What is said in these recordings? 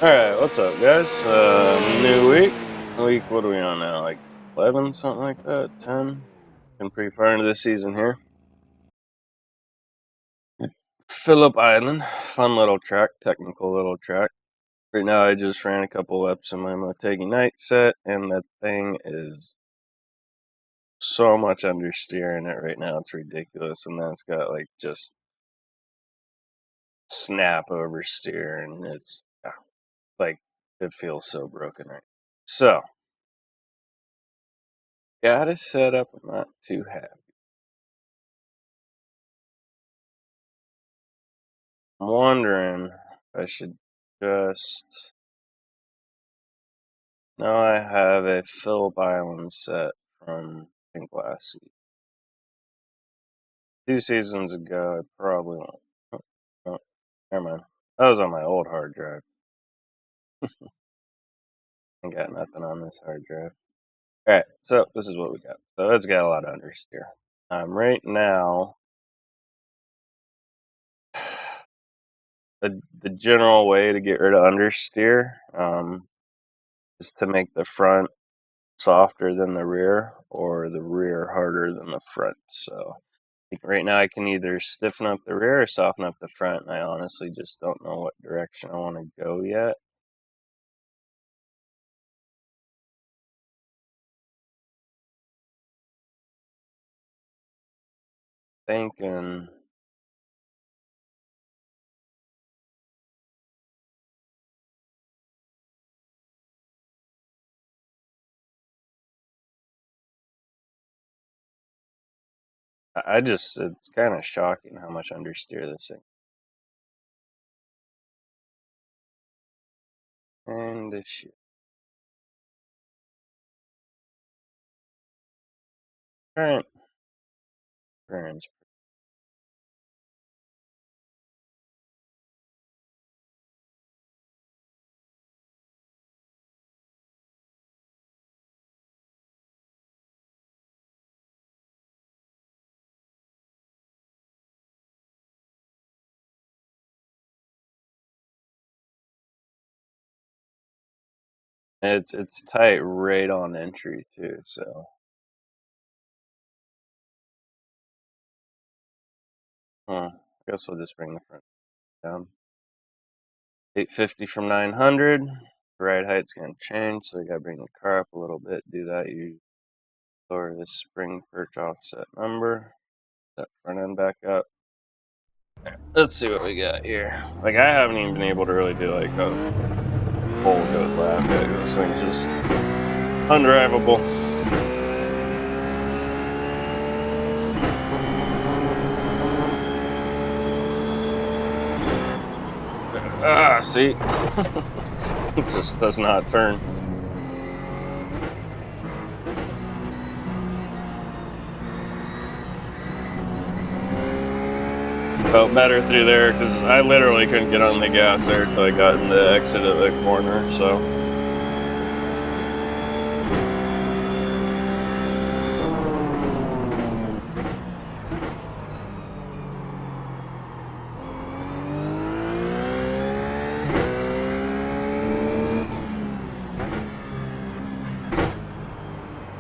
Alright, what's up, guys? New week. What are we on now? Like 11, something like that? 10? Been pretty far into the season here. Phillip Island. Fun little track, technical little track. Right now, I just ran a couple laps in my Motegi night set, and that thing is so much understeer in it right now. It's ridiculous. And then it's got like just snap oversteer, and it's like it feels so broken right now. So, got it set up. I'm not too happy. I'm wondering if I should just. Now I have a Phillip Island set from I think last season. 2 seasons ago, I probably won't. Oh, never mind. That was on my old hard drive. I got nothing on this hard drive. Alright, so this is what we got. So it's got a lot of understeer. Right now, the general way to get rid of understeer is to make the front softer than the rear or the rear harder than the front. So right now I can either stiffen up the rear or soften up the front, and I honestly just don't know what direction I want to go yet. Thinking it's kind of shocking how much understeer this thing. And this shit. Current burns. It's tight right on entry too, so I guess we'll just bring the front down. 850 from 900. Ride height's gonna change, so we gotta bring the car up a little bit. Do that, you lower the spring perch offset number. That front end back up. Right, let's see what we got here. Like, I haven't even been able to really do like a full good lap yet. This thing's just undrivable. See? It just does not turn. Felt better through there because I literally couldn't get on the gas there until I got in the exit of the corner, so.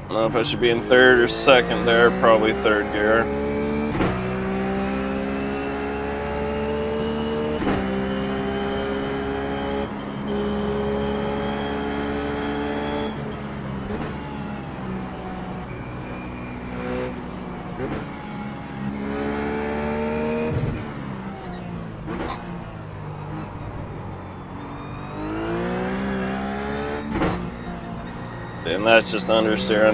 I don't know if I should be in third or second there, probably third gear. And that's just understeer.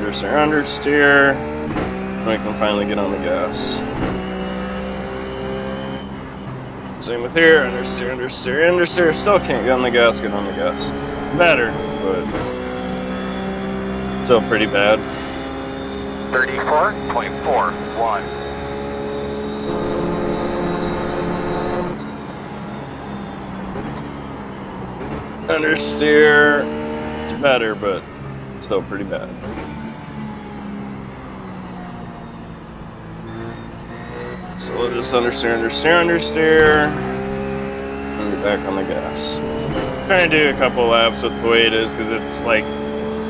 We can finally get on the gas. Same with here, understeer. Still can't get on the gas, Better, but still pretty bad. 34.41. Understeer, it's better, but still pretty bad. So we'll just understeer, and get back on the gas. Trying to do a couple laps with the way it is because it's like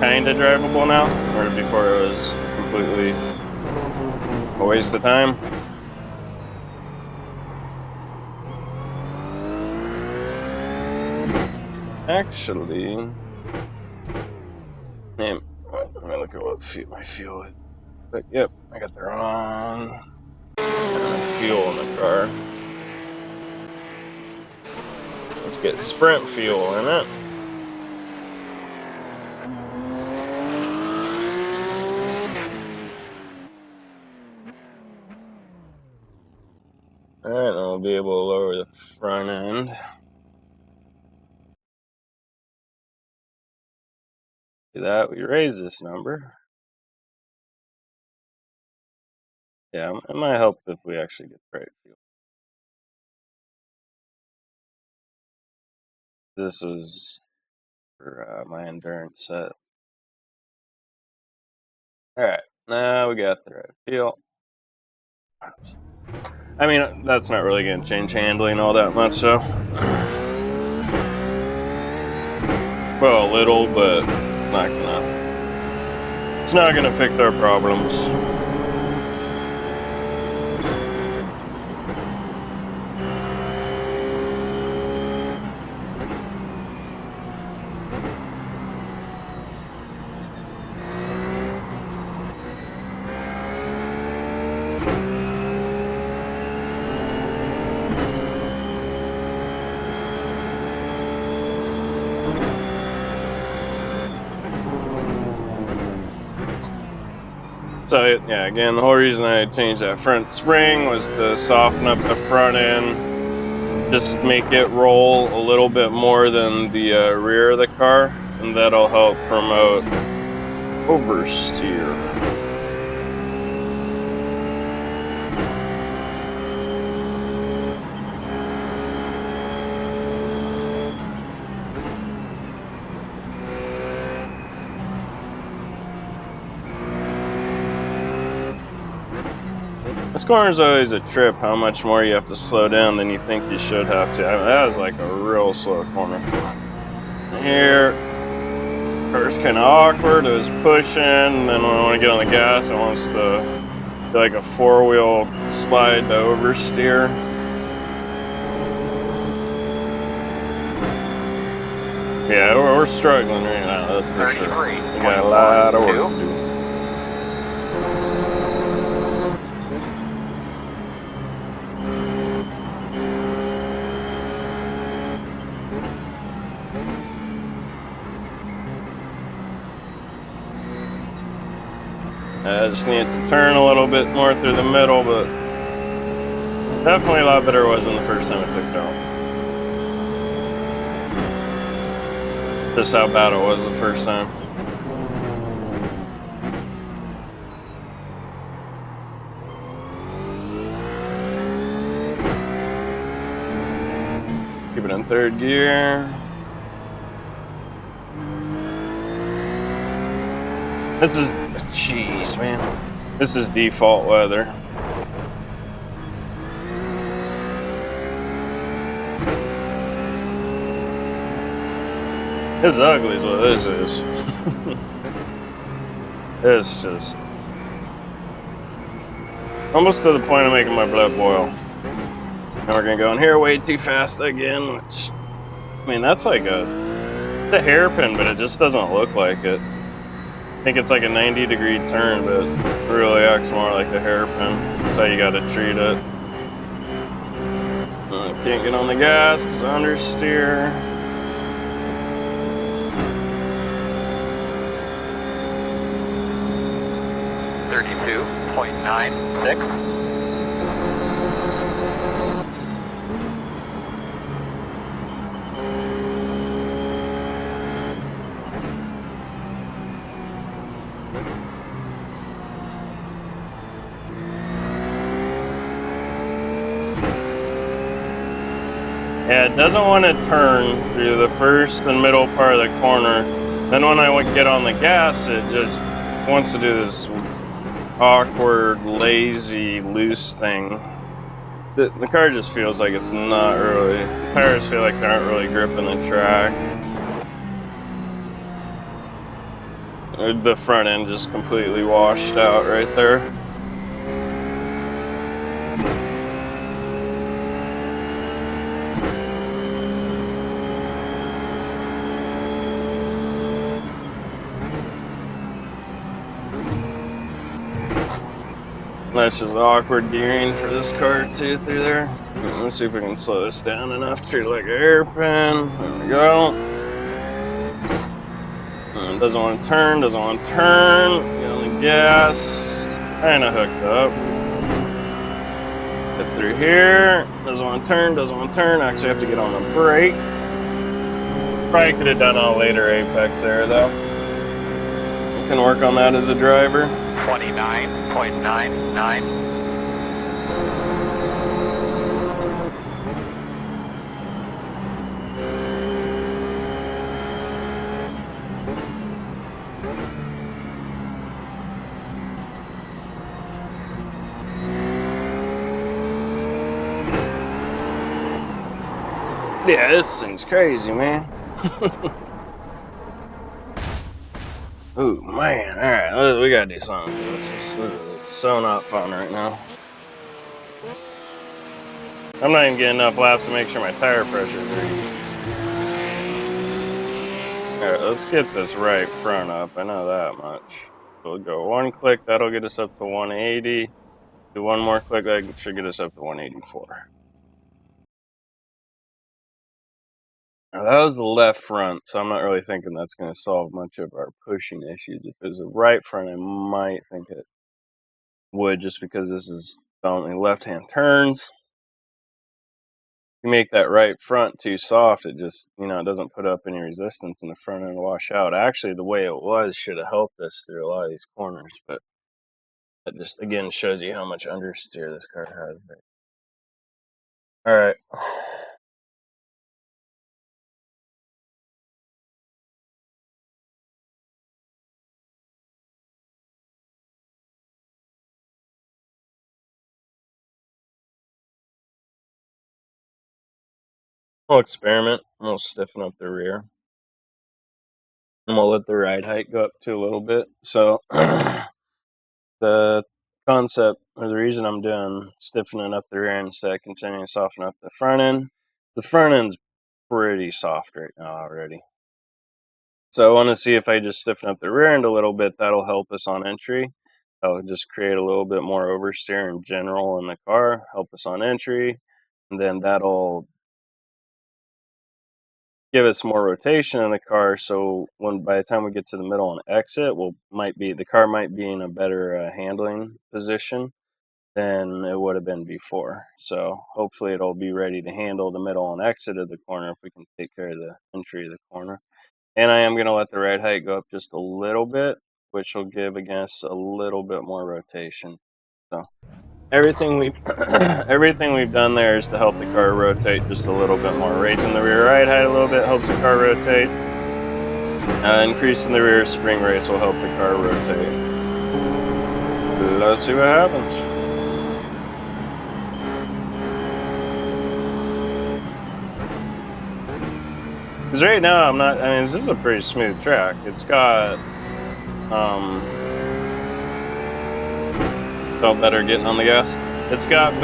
kind of drivable now, where before it was completely a waste of time. Actually, man, let me look at what my fuel is. But yep, I got the wrong kind of fuel in the car. Let's get sprint fuel in it. Alright, and we'll be able to lower the front end. Do that, we raise this number. Yeah, it might help if we actually get the right fuel. This is for my endurance set. Alright, now we got the right fuel. I mean, that's not really going to change handling all that much, so. Well, a little, but not gonna. It's not gonna fix our problems. So yeah, again, the whole reason I changed that front spring was to soften up the front end, just make it roll a little bit more than the rear of the car, and that'll help promote oversteer. This corner is always a trip, how much more you have to slow down than you think you should have to. I mean, that was like a real slow corner. Here, first kind of awkward, it was pushing, and then when I want to get on the gas, it wants to do like a four-wheel slide to oversteer. Yeah, we're struggling right now, that's for sure. We got a lot of work to do. I just need to turn a little bit more through the middle, but definitely a lot better it was than the first time I took it out. Just how bad it was the first time. Keep it in third gear. This is, jeez, man. This is default weather. This is ugly is what this is. It's just almost to the point of making my blood boil. Now we're gonna go in here way too fast again, which, I mean, that's like it's a hairpin, but it just doesn't look like it. I think it's like a 90-degree turn, but it really acts more like a hairpin. That's how you gotta treat it. Can't get on the gas because understeer. .96. Yeah, it doesn't want to turn through the first and middle part of the corner. Then when I get on the gas, it just wants to do this awkward, lazy, loose thing. the car just feels like it's not really, the tires feel like they aren't really gripping the track. The front end just completely washed out right there. That's just awkward gearing for this car too through there. Let's see if we can slow this down enough to treat it like a hairpin. There we go. Doesn't want to turn, doesn't want to turn. Get on the gas. Kind of hooked up. Get through here. Doesn't want to turn, doesn't want to turn. Actually have to get on the brake. Probably could have done a later apex there though. You can work on that as a driver. 29.99. Yeah, this thing's crazy, man. Ooh, man. Alright, we gotta do something. It's so not fun right now. I'm not even getting enough laps to make sure my tire pressure is right. Alright, let's get this right front up. I know that much. We'll go one click, that'll get us up to 180. Do one more click, that should get us up to 184. Now that was the left front, so I'm not really thinking that's going to solve much of our pushing issues. If it was the right front, I might think it would, just because this is only left-hand turns. If you make that right front too soft, it just, it doesn't put up any resistance in the front end wash out. Actually, the way it was should have helped us through a lot of these corners, but that just, again, shows you how much understeer this car has. All right. We'll experiment. We'll stiffen up the rear. And we'll let the ride height go up too a little bit. So the concept, or the reason I'm doing stiffening up the rear end instead of continuing to soften up the front end, the front end's pretty soft right now already. So I want to see if I just stiffen up the rear end a little bit, that'll help us on entry. That'll just create a little bit more oversteer in general in the car, help us on entry, and then that'll give us more rotation in the car, so by the time we get to the middle and exit, the car might be in a better handling position than it would have been before. So hopefully it'll be ready to handle the middle and exit of the corner if we can take care of the entry of the corner. And I am going to let the ride height go up just a little bit, which will give, again, a little bit more rotation. So everything we've done there is to help the car rotate just a little bit more. Raising the rear ride height a little bit helps the car rotate. Increasing the rear spring rates will help the car rotate. Let's see what happens. Because right now this is a pretty smooth track. It's got felt better getting on the gas. It's got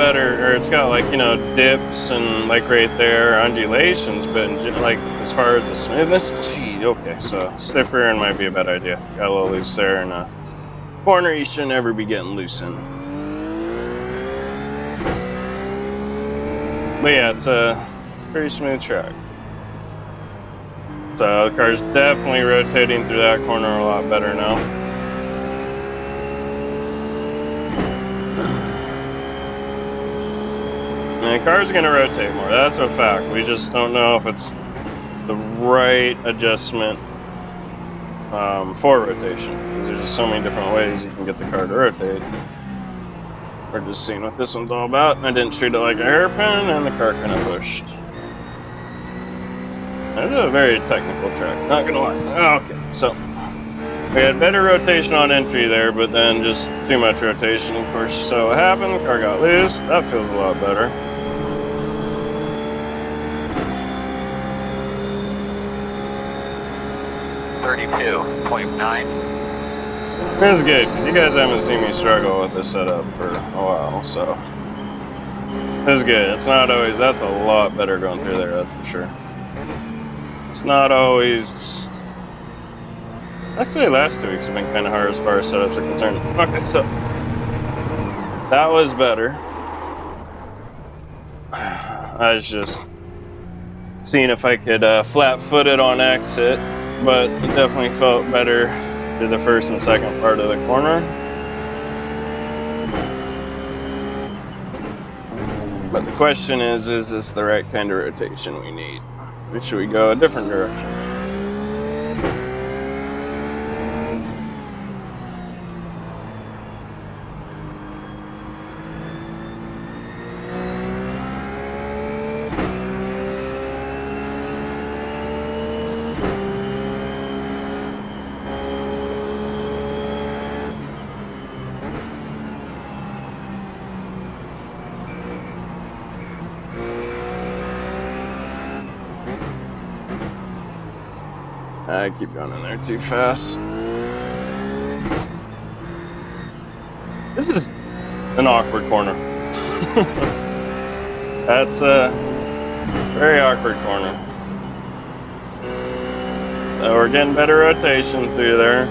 dips and like right there, undulations, but like as far as the smoothness, okay, so stiff rear end might be a bad idea. Got a little loose there, and a corner you should never be getting loose in. But yeah, it's a pretty smooth track. So the car's definitely rotating through that corner a lot better now. And the car's going to rotate more, that's a fact. We just don't know if it's the right adjustment for rotation. Because there's just so many different ways you can get the car to rotate. We're just seeing what this one's all about. I didn't treat it like a hairpin, and the car kind of pushed. This is a very technical track, not gonna lie. Okay, so We had better rotation on entry there, but then just too much rotation, of course. So what happened? The car got loose. That feels a lot better. This is good, because you guys haven't seen me struggle with this setup for a while, so. This is good. It's not always, that's a lot better going through there, that's for sure. It's not always. Actually, last 2 weeks have been kind of hard as far as setups are concerned. Okay, so that was better. I was just seeing if I could flat-foot it on exit, but it definitely felt better through the first and second part of the corner. But the question is this the right kind of rotation we need? Or should we go a different direction? I keep going in there too fast. This is an awkward corner. That's a very awkward corner. So we're getting better rotation through there.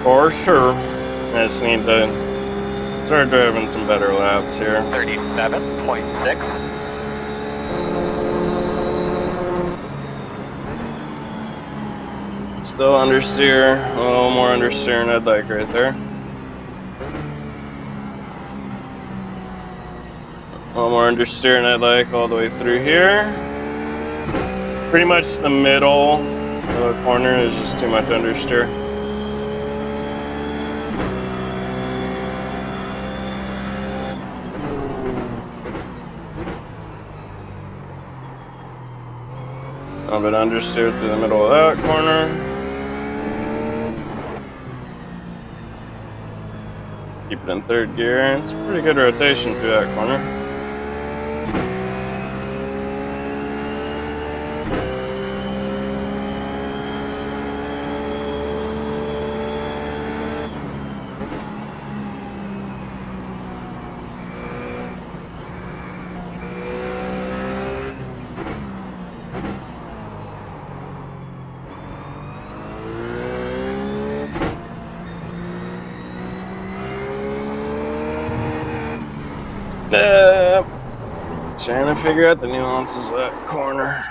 For sure. I just need to start driving some better laps here. 37.6. Still understeer, a little more understeer than I'd like right there. A little more understeer than I'd like all the way through here. Pretty much the middle of the corner is just too much understeer. A little bit understeer through the middle of that corner. Keep it in third gear. It's pretty good rotation through that corner. Trying to figure out the nuances of that corner.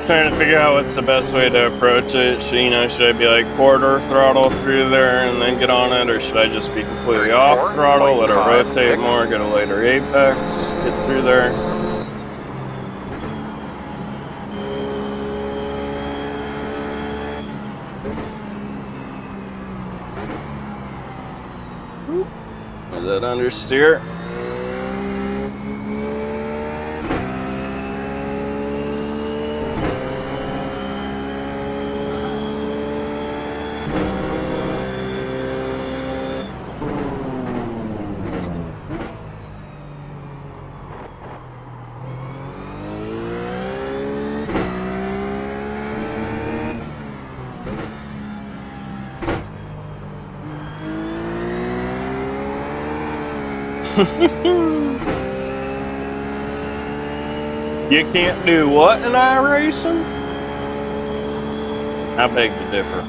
Trying to figure out what's the best way to approach it. Should I be like quarter throttle through there and then get on it, or should I just be completely off throttle, let it rotate more, get a later apex, get through there? Is that understeer? You can't do what in iRacing? I beg to differ.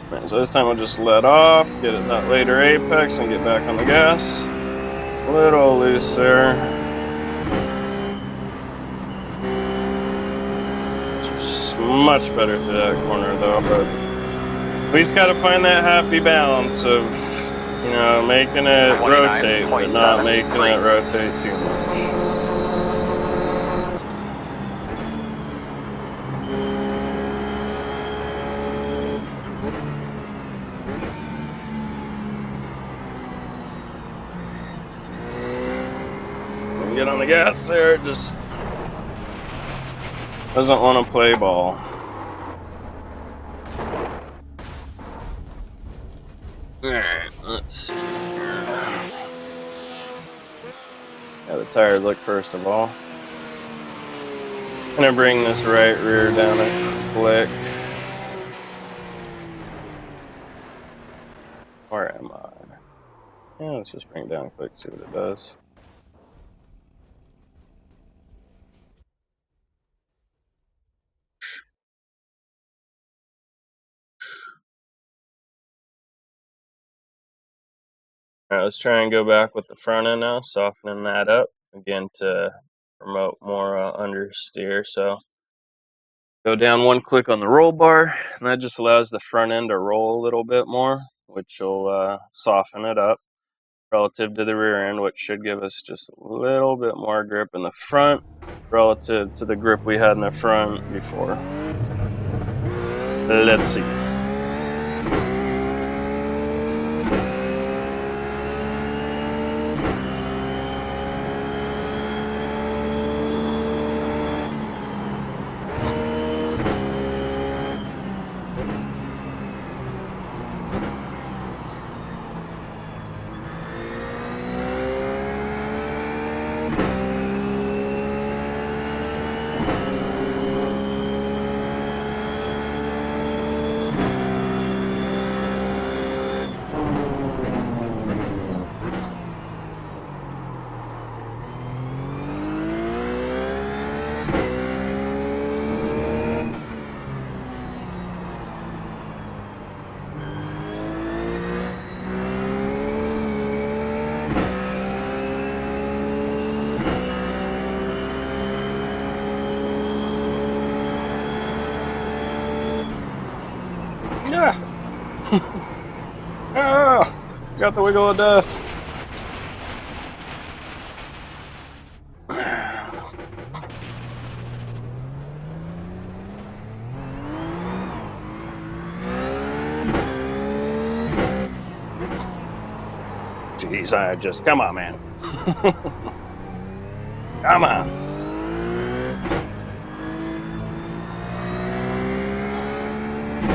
Right, so this time we'll just let off, get it that later apex, and get back on the gas. A little loose there. Much better through that corner though, but we just got to find that happy balance of, making it rotate, but not making it rotate too much. get on the gas there. It just doesn't want to play ball. Alright, let's see here. Yeah, the tire look first of all. I'm gonna bring this right rear down a click. Where am I? Yeah, let's just bring it down a click, see what it does. Alright, let's try and go back with the front end now, softening that up again to promote more understeer. So go down one click on the roll bar, and that just allows the front end to roll a little bit more, which will soften it up relative to the rear end, which should give us just a little bit more grip in the front relative to the grip we had in the front before. Let's see. Yeah. Ah, got the wiggle of death. Jeez, I just come on, man. Come on.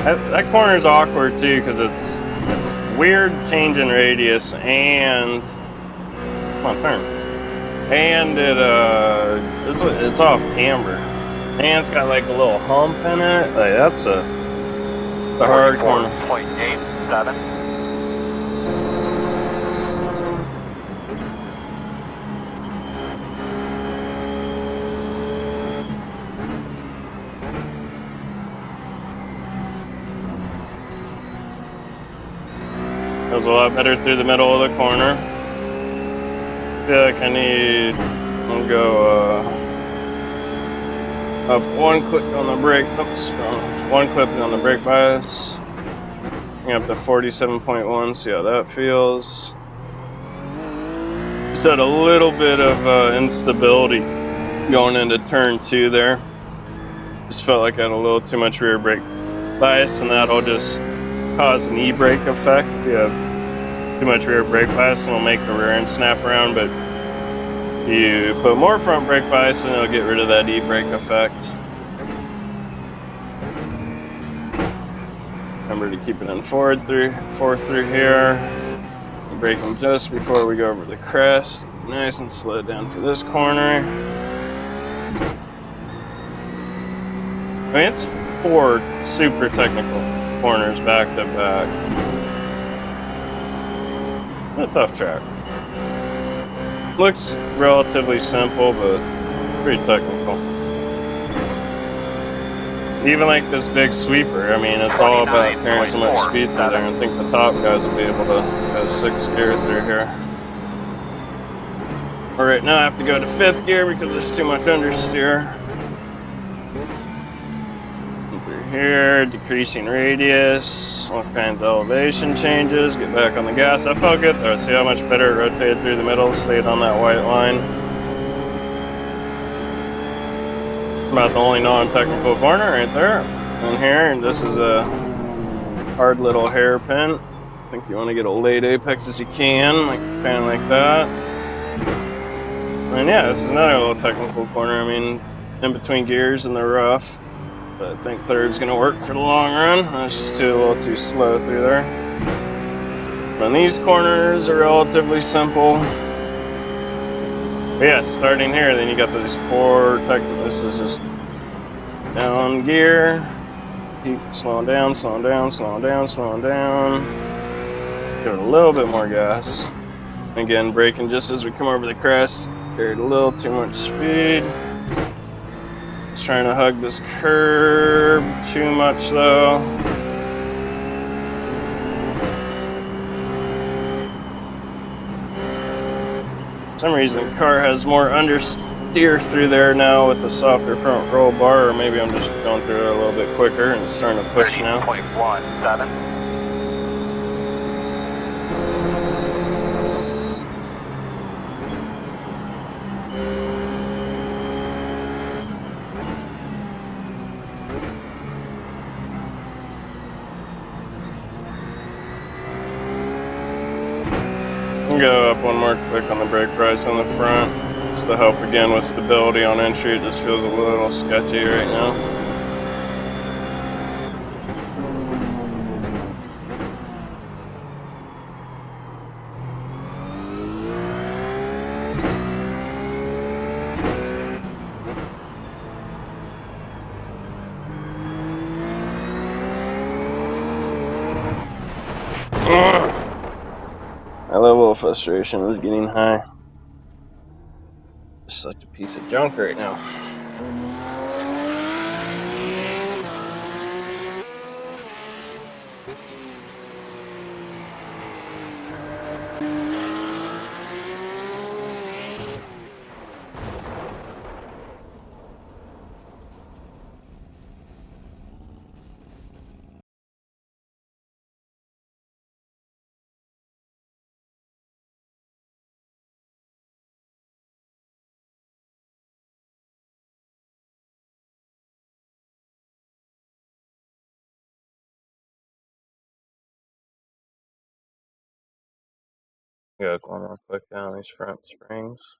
That corner is awkward too because it's weird changing radius and come on, turn, and it's off camber, and it's got like a little hump in it. Like that's the hard corner. 0.87. Goes a lot better through the middle of the corner. Feel like I need to go up one click on the brake. Oops, one click on the brake bias. Bring up to 47.1. See how that feels. Just had a little bit of instability going into turn 2 there. Just felt like I had a little too much rear brake bias, and that'll just cause an e-brake effect. If you have too much rear brake bias, it'll make the rear end snap around, but you put more front brake bias and it'll get rid of that e-brake effect. Remember to keep it in fourth through here. Braking just before we go over the crest. Nice and slow down for this corner. I mean, it's 4 super technical corners back to back. A tough track. Looks relatively simple, but pretty technical. Even like this big sweeper, I mean, it's all about carrying so much speed through there. I think the top guys will be able to go 6th gear through here. All right, now I have to go to 5th gear because there's too much understeer. Here, decreasing radius, all kinds of elevation changes, get back on the gas. I felt good though. See how much better it rotated through the middle, stayed on that white line. About the only non-technical corner right there. And here, and this is a hard little hairpin. I think you want to get a late apex as you can, like kind of like that. And yeah, this is another little technical corner. I mean, in between gears in the rough. But I think third's going to work for the long run. I was just a little too slow through there. And these corners are relatively simple. But yeah, starting here, then you got these four this is just down gear. Keep slowing down, slowing down, slowing down, slowing down. Give it a little bit more gas. Again, braking just as we come over the crest. Carried a little too much speed. Just trying to hug this curb too much though. For some reason the car has more understeer through there now with the softer front roll bar, or maybe I'm just going through it a little bit quicker and it's starting to push now. 30.17. Go up one more click on the brake price on the front, just to help again with stability on entry. It just feels a little sketchy right now. My level of frustration is getting high. Just such a piece of junk right now. Go one more click down these front springs.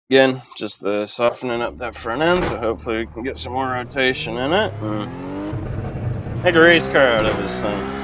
Again, just the softening up that front end, so hopefully we can get some more rotation in it and make a race car out of this thing.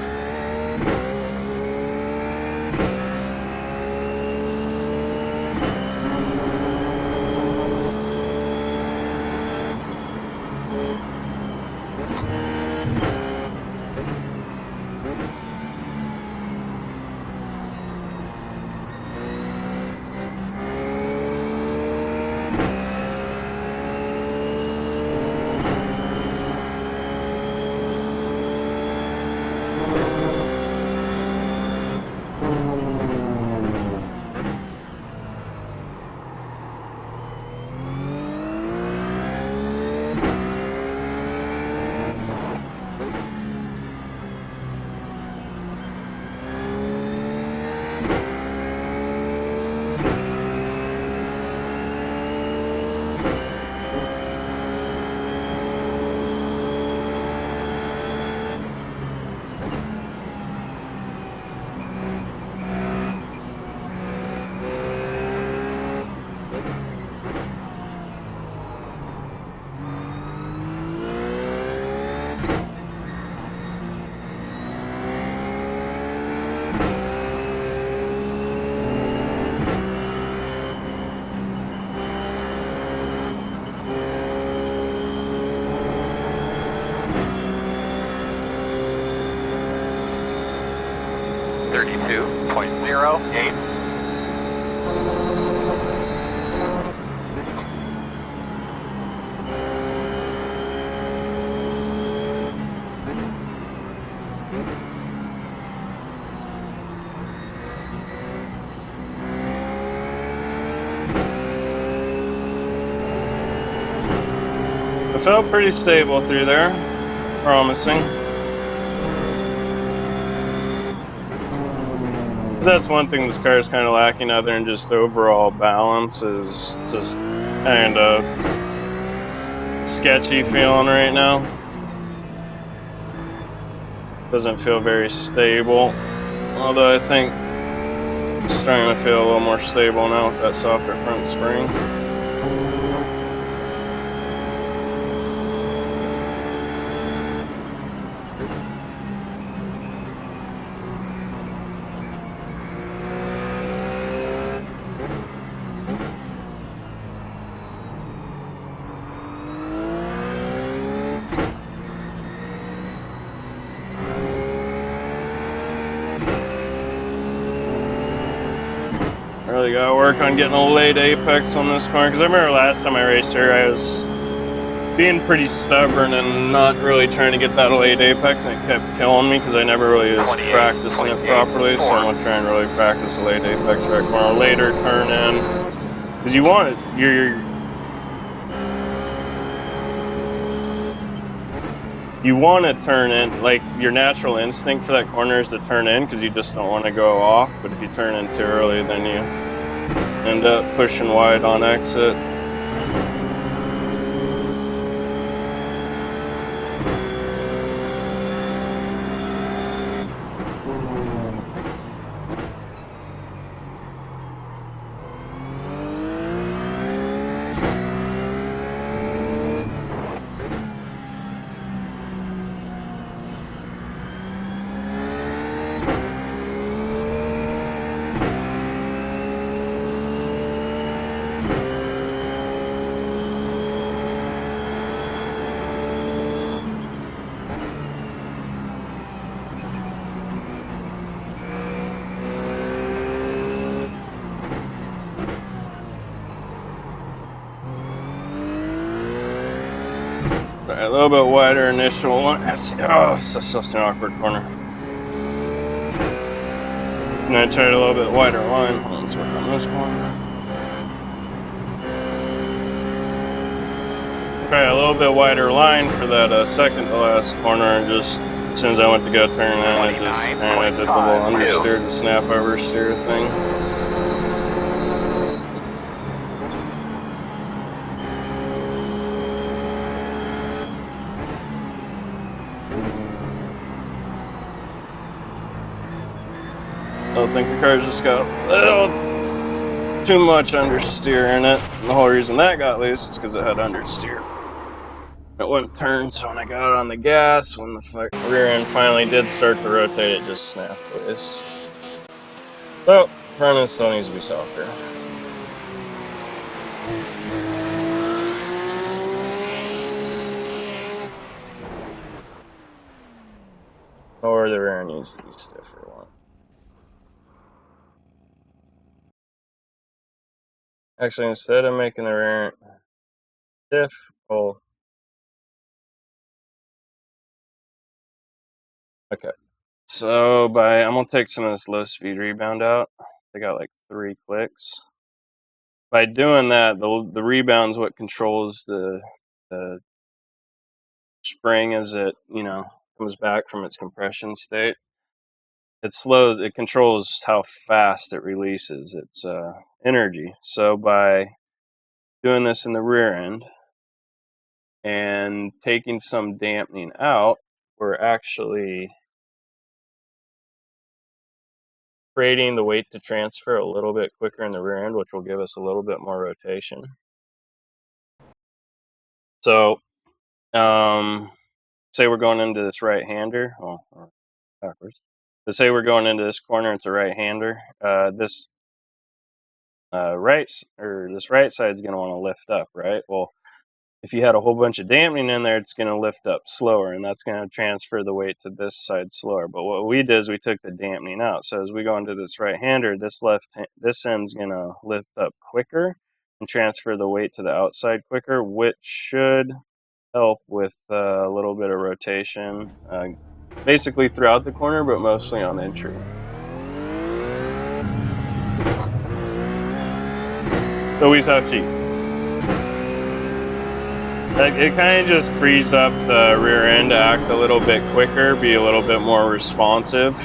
It felt pretty stable through there, promising. That's one thing this car is kind of lacking, other than just overall balance, is just kind of sketchy feeling right now. Doesn't feel very stable. Although I think it's starting to feel a little more stable now with that softer front spring. I really gotta work on getting a late apex on this corner, because I remember last time I raced here, I was being pretty stubborn and not really trying to get that late apex, and it kept killing me because I never really was practicing it properly. So I'm gonna try and really practice a late apex right corner, later turn in, because you want it. You want to turn in, like your natural instinct for that corner is to turn in because you just don't want to go off. But if you turn in too early, then you end up pushing wide on exit. A little bit wider initial one. Oh, it's just such an awkward corner. And I tried a little bit wider line. Let's work on this corner. Try a little bit wider line for that second to last corner, and just as soon as I went to go turn in, I just kind of did the little understeer to snap oversteer thing. I think the car's just got a little too much understeer in it. And the whole reason that got loose is because it had understeer. It wouldn't turn, so when I got it on the gas, when the rear end finally did start to rotate, it just snapped loose. So, front end still needs to be softer. Or the rear end needs to be stiffer one. Actually, instead of making the rear end stiff, oh, okay. So I'm gonna take some of this low speed rebound out. I got like 3 clicks. By doing that, the rebound's what controls the spring as it, comes back from its compression state. It controls how fast it releases its energy. So by doing this in the rear end and taking some dampening out, we're actually creating the weight to transfer a little bit quicker in the rear end, which will give us a little bit more rotation. So, say we're going into this right-hander, or backwards. Let's say we're going into this corner, it's a right-hander. This right side is going to want to lift up, right? Well, if you had a whole bunch of dampening in there, it's going to lift up slower, and that's going to transfer the weight to this side slower. But what we did is we took the dampening out. So as we go into this right-hander, this end's going to lift up quicker and transfer the weight to the outside quicker, which should help with a little bit of rotation, basically throughout the corner, but mostly on entry. So we saw cheap. It kind of just frees up the rear end to act a little bit quicker, be a little bit more responsive.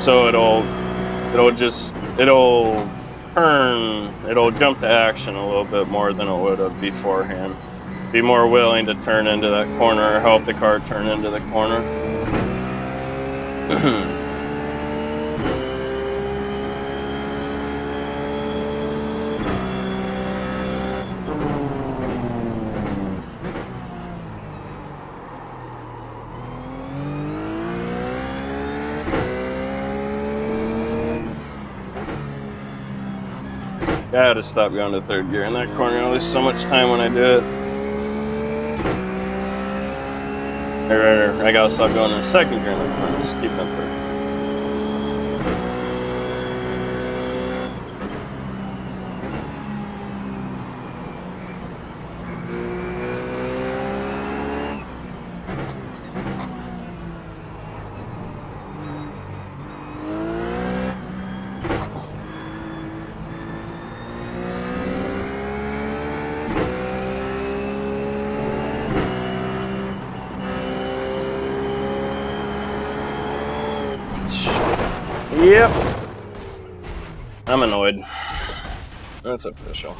So it'll jump to action a little bit more than it would have beforehand. Be more willing to turn into that corner or help the car turn into the corner. Gotta stop going to third gear in that corner. I lose so much time when I do it. Or I gotta stop going in second gear in that corner. Just keep in third. Yep. I'm annoyed. That's official.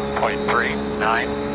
.39.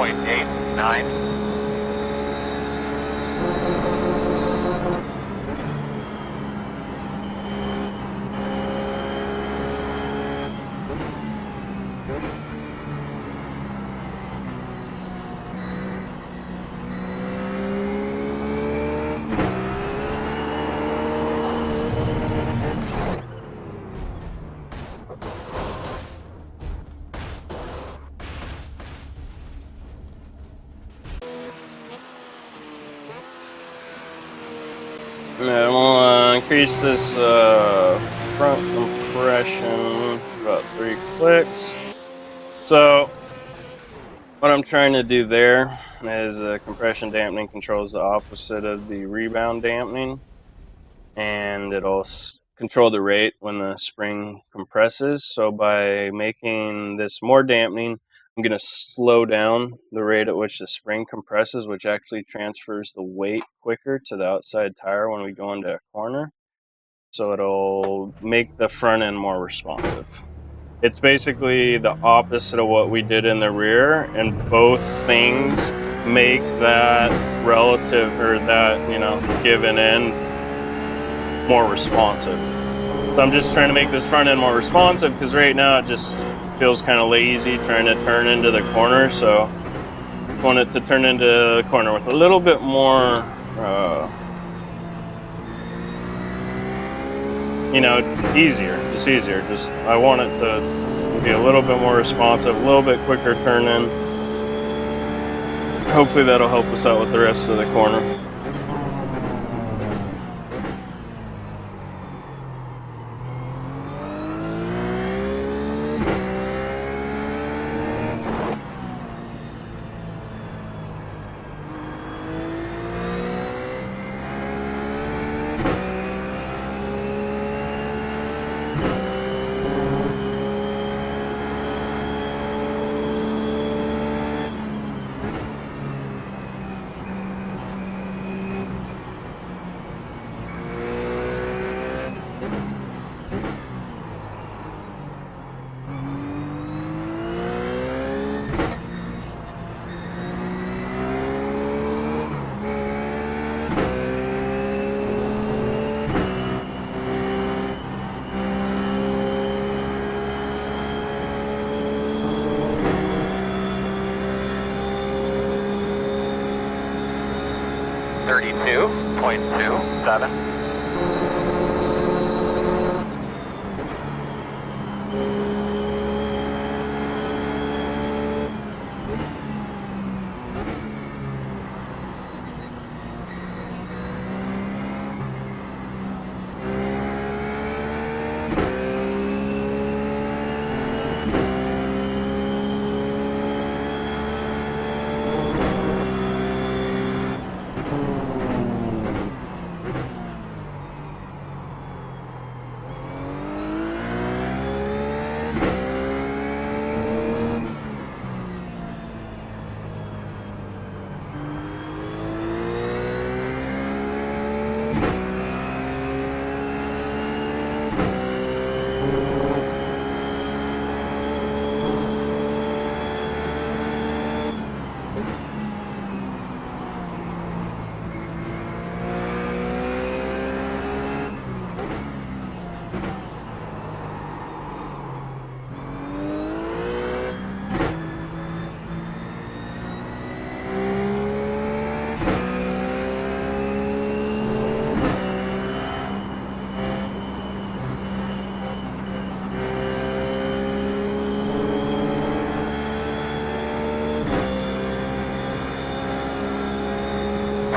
.89. And we'll increase this front compression, about 3 clicks. So what I'm trying to do there is compression dampening controls the opposite of the rebound dampening, and it'll control the rate when the spring compresses. So by making this more dampening, I'm going to slow down the rate at which the spring compresses, which actually transfers the weight quicker to the outside tire when we go into a corner. So it'll make the front end more responsive. It's basically the opposite of what we did in the rear, and both things make that relative, or that, given end more responsive. So I'm just trying to make this front end more responsive, because right now it just feels kind of lazy trying to turn into the corner. So I want it to turn into the corner with a little bit more, easier. Just I want it to be a little bit more responsive, a little bit quicker turn in. Hopefully that'll help us out with the rest of the corner.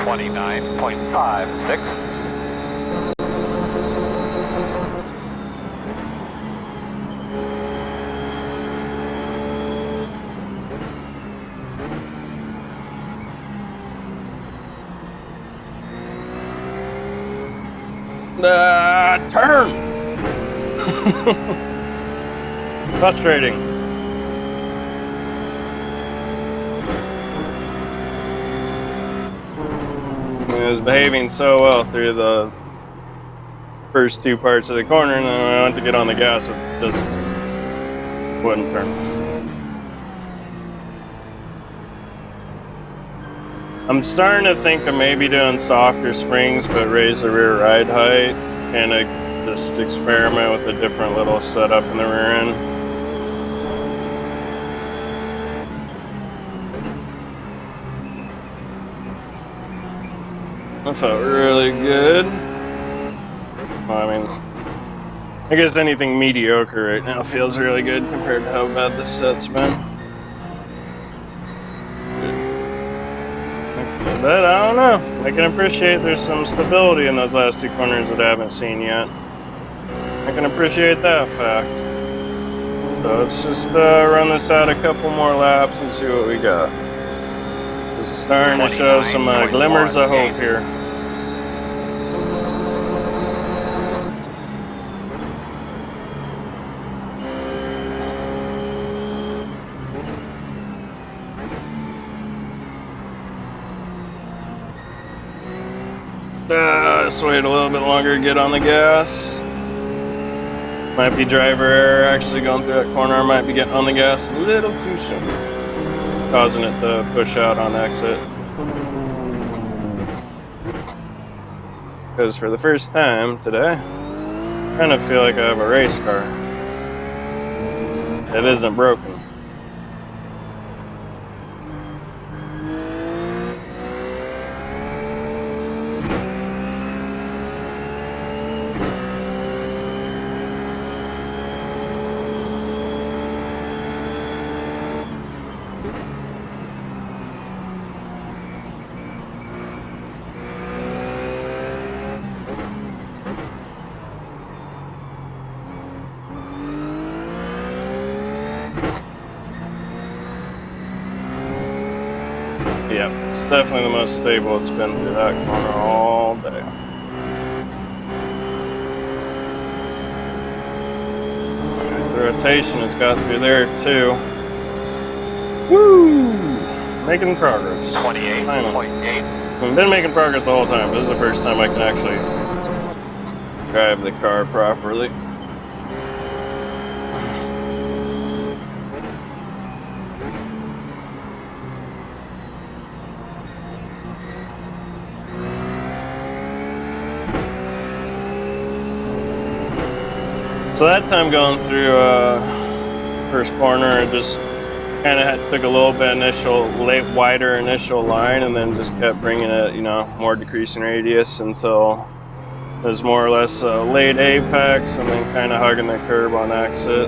.27. .56. Turn! Frustrating. It was behaving so well through the first 2 parts of the corner, and then when I went to get on the gas, it just wouldn't turn. I'm starting to think of maybe doing softer springs, but raise the rear ride height, and just experiment with a different little setup in the rear end. That felt really good. Well, I mean, I guess anything mediocre right now feels really good compared to how bad this set's been. But I don't know. I can appreciate there's some stability in those last 2 corners that I haven't seen yet. I can appreciate that fact. So let's just run this out a couple more laps and see what we got. It's starting to show some glimmers of hope here. Let's wait a little bit longer to get on the gas. Might be driver error actually going through that corner. I might be getting on the gas a little too soon, causing it to push out on exit. Because for the first time today, I kind of feel like I have a race car. It isn't broken. Yep, it's definitely the most stable it's been through that corner all day. The rotation has got through there too. Woo! Making progress. 28.8. I've been making progress the whole time. This is the first time I can actually drive the car properly. So that time going through first corner, I just kind of took a little bit wider initial line, and then just kept bringing it, more decreasing radius until it was more or less a late apex, and then kind of hugging the curb on exit.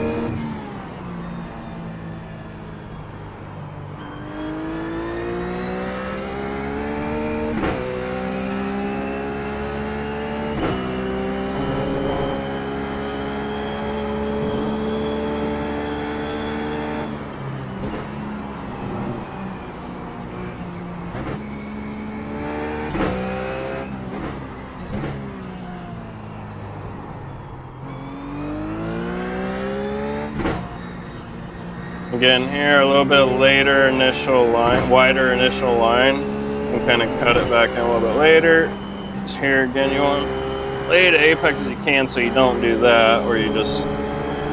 Again here, a little bit later initial line, wider initial line, and kind of cut it back in a little bit later. Just here again, you want lay to apex as you can, so you don't do that, or you just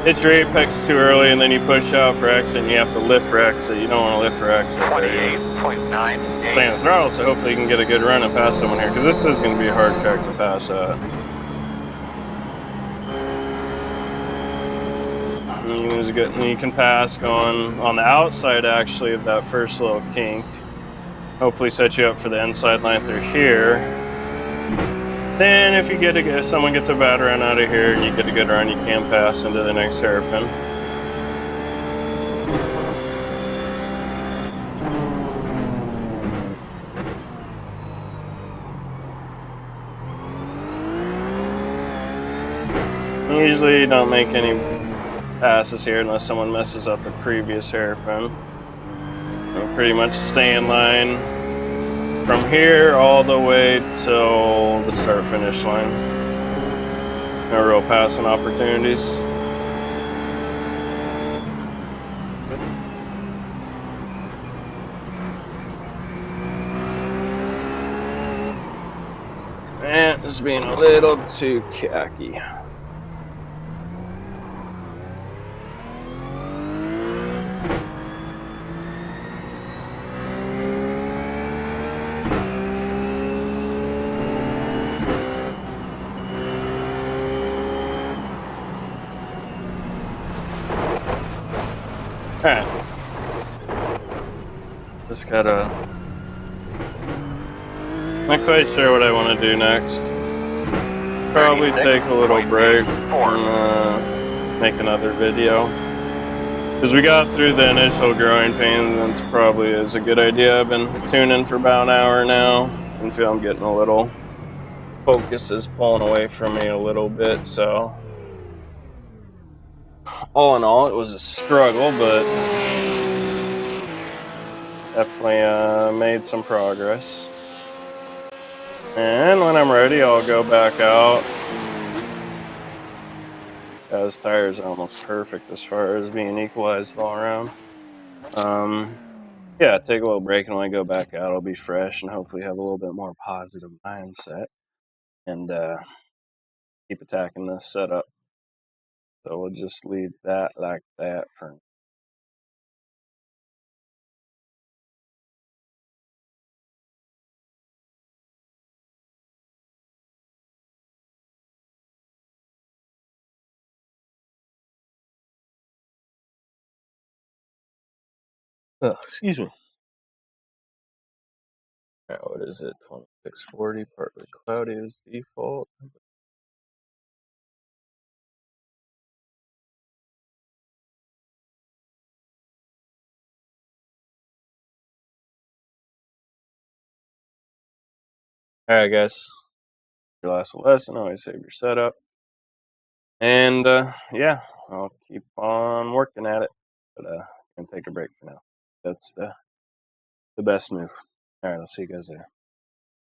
hit your apex too early and then you push out for exit and you have to lift for exit. You don't want to lift for exit. 28.9. Stay on the throttle, so hopefully you can get a good run and pass someone here, because this is going to be a hard track to pass at. And you can pass going on the outside actually of that first little kink. Hopefully set you up for the inside line through here. Then if someone gets a bad run out of here and you get a good run, you can pass into the next hairpin. Usually you don't make any passes here unless someone messes up the previous hairpin. I'll pretty much stay in line from here all the way till the start finish line. No real passing opportunities. And just being a little too cocky. Alright. Just gotta... Not quite sure what I want to do next. Probably take a little break and make another video. Because we got through the initial growing pains, and it's probably is a good idea. I've been tuning for about an hour now and feel I'm getting a little... Focus is pulling away from me a little bit, so... all in all, it was a struggle, but definitely made some progress. And when I'm ready, I'll go back out. Those tires are almost perfect as far as being equalized all around. Yeah, take a little break, and when I go back out, I'll be fresh and hopefully have a little bit more positive mindset and keep attacking this setup. So we'll just leave that like that for. Oh, excuse me. Now, what is it? 2640, partly cloudy is default. Alright, guys. Your last lesson, always save your setup. And yeah, I'll keep on working at it. But I'm gonna take a break for now. That's the best move. Alright, I'll see you guys there.